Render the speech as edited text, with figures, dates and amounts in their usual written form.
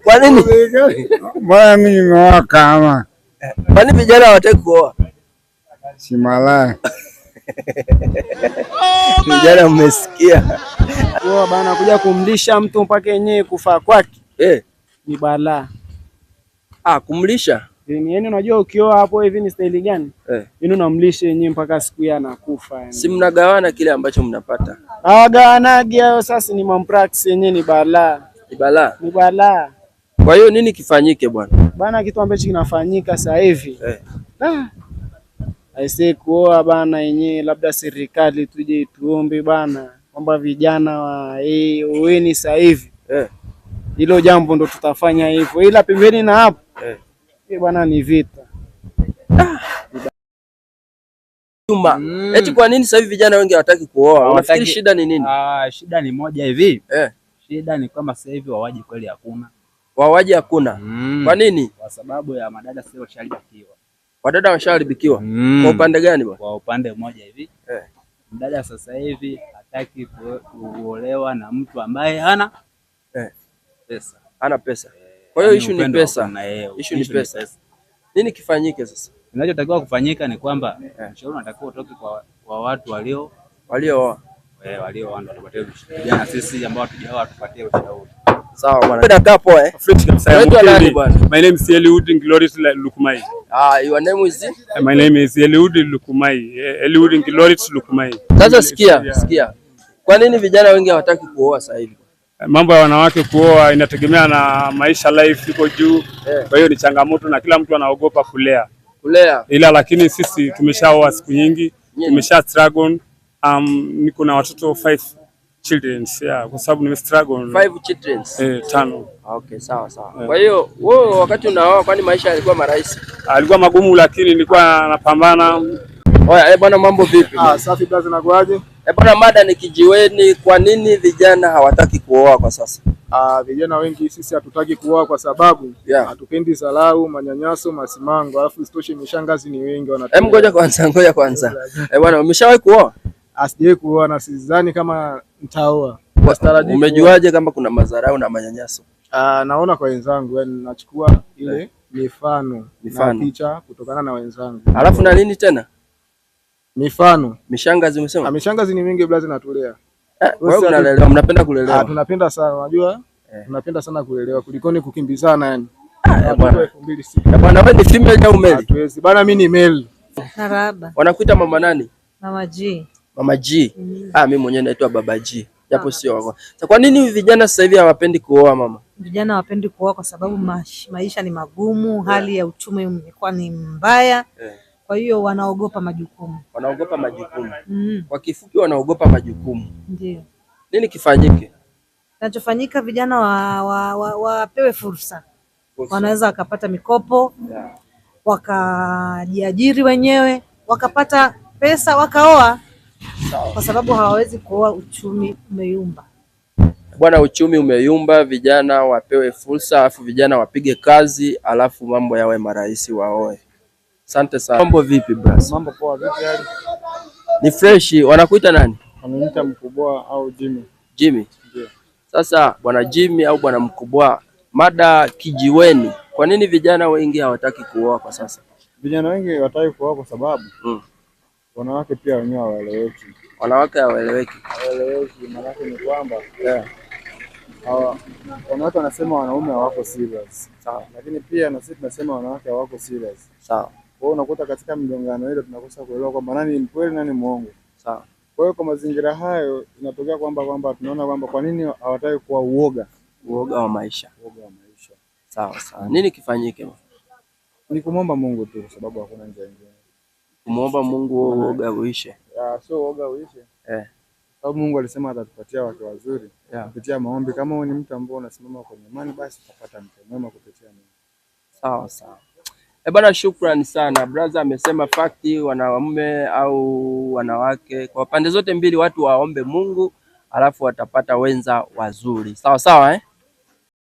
Kwa nini? Mbona mimi nimeoa kama. Kwa nini vijana hawataki kuoa? Si malaya. Vijana mmesikia? Kuoa bana, kuja kumlisha mtu mpaka yenyewe kufa kwake. Ni balaa. Kumlisha? Yaani unajua ukioa hapo hivi ni staili gani? Yaani unamlisha yenyewe mpaka siku ya anakufa yani. Si mnagawana kile ambacho mnapata? Hawagawanagi hao, sasa ni mampractice yenyewe ni balaa. Ni balaa? Ni balaa. Kwa hiyo nini kifanyike bwana? Bana, kitu ambacho kinafanyika sasa hivi. Aisee, kuoa bana yenyewe labda serikali tuje tuombe bana kwamba vijana oeni sasa hivi. Hilo jambo ndo tutafanya hivyo, ila pembeni na hapo bwana ni vita. Eti kwa nini sasa hivi vijana wengi hawataki kuoa? Unafikiri shida ni nini? Shida ni moja hivi. Shida ni kwamba sasa hivi wawaji kweli hakuna. Wawaji hakuna. Kwa nini? Kwa sababu ya madada sasa washaribikiwa. Wadada washaribikiwa. Kwa upande gani bwana? Kwa upande mmoja hivi. Mdada sasa hivi hataki kuolewa na mtu ambaye hana pesa. Hana pesa. Kwa hiyo issue ni pesa. Issue ni pesa. Nini kifanyike sasa? Kinachotakiwa kufanyika ni kwamba ushauri unatakiwa utoke kwa watu walioa. Walioa Ndio tupatie vijana sisi ambao tujaoa tupatie ushauri. Sawa bwana. Ndio poa My name is Eliud Glorious Lukumai. Your name is? My name is Eliud Lukumai. Eliud Glorious Lukumai. Sasa sikia. Kwa nini vijana wengi hawataki kuoa sasa hivi? Mambo ya wanawake kuoa inategemea na maisha, life iko juu. Kwa hiyo ni changamoto na kila mtu anaogopa kulea. Ila lakini sisi tumeshaoa siku nyingi, tumesha struggle. Niko na watoto 5 children, kwa sababu nime struggle 5 children. 5. Okay, sawa. Kwa hiyo wewe wakati unaoa kwani maisha yalikuwa marahisi? Alikuwa magumu, lakini nilikuwa napambana. Oya, bwana mambo vipi? Safi blaza, nakuaje? Bwana, mada ni kijiweni, kwa nini vijana hawataki kuoa kwa sasa? Vijana wengi sisi hatutaki kuoa kwa sababu hatupendi dharau, manyanyaso, masimango, alafu isitoshe mishangazi ni wengi wanataka. Ngoja kwanza. Bwana, umeshawahi kuoa? Sijawahi kuoa na sidhani kama nitaoa. Umejuaje kama kuna madharau na manyanyaso? Naona kwa wenzangu, yani nachukua ile mifano na picha kutokana na wenzangu. Alafu na nini tena? Mifano. Mishangazi umesema? Mishangazi ni mingi blaza, natulea. Wewe unalelewa, mnapenda kulelewa? Tunapenda sana, unajua? Tunapenda sana kulelewa kulikoni kukimbizana yani. Bwana, wewe ni female au male? Hatuwezi. Bana, mimi ni male. Marahaba. Wanakuita mama nani? Mama G. Mama G. Mimi mwenyewe naitwa Baba G. Japo sio wako. Kwa nini vijana sasa hivi hawapendi kuoa mama? Vijana hawapendi kuoa kwa sababu maisha ni magumu, hali ya uchumi imekuwa ni mbaya. Kwa hiyo wanaogopa majukumu. Kwa kifupi wanaogopa majukumu. Ndio. Nini kifanyike? Kinachofanyika vijana wapewe fursa. Wanaweza wakapata mikopo, wakajiajiri wenyewe, wakapata pesa, wakaoa. Kwa sababu hawawezi kuoa, uchumi umeyumba. Bwana, uchumi umeyumba, vijana wapewe fursa, alafu vijana wapige kazi, alafu mambo yawe marahisi waoe. Asante sana. Mambo vipi bras? Mambo poa, vipi hali? Ni fresh. Wanakuita nani? Wananiita Mkubwa au Jimmy. Jimmy? Ndio. Sasa bwana Jimmy au bwana Mkubwa, mada kijiweni, kwa nini vijana wengi hawataki kuoa kwa sasa? Vijana wengi hawataki kuoa kwa sababu wanawake pia wenyewe hawaeleweki. Wanawake hawaeleweki. Maana ni kwamba wanawake wanasema wanaume hawako serious. Sawa. Lakini pia na sisi tunasema wanawake hawako serious. Sawa. Kwa hiyo unakuta katika mgongano ile tunakosa kuelewa kwamba nani ni mkweli nani muongo. Sawa. Kwa hiyo kwa mazingira hayo inatokea kwamba tunaona kwamba kwa nini hawataki kuwa uoga wa maisha. Sawa. Nini kifanyike? Ni kumwomba Mungu tu kwa sababu hakuna njia nyingine. Kumwomba Mungu uoga uishe. Sio uoga uishe. Sababu Mungu alisema atatupatia watu wazuri kupitia maombi. Kama wewe ni mtu ambaye unasimama kwenye imani, basi utapata mtu mwema kupitia Mungu. Sawa. Bwana, shukrani sana. Brother amesema fakti, wanaume au wanawake kwa pande zote mbili watu waombe Mungu, alafu watapata wenza wazuri. Sawa.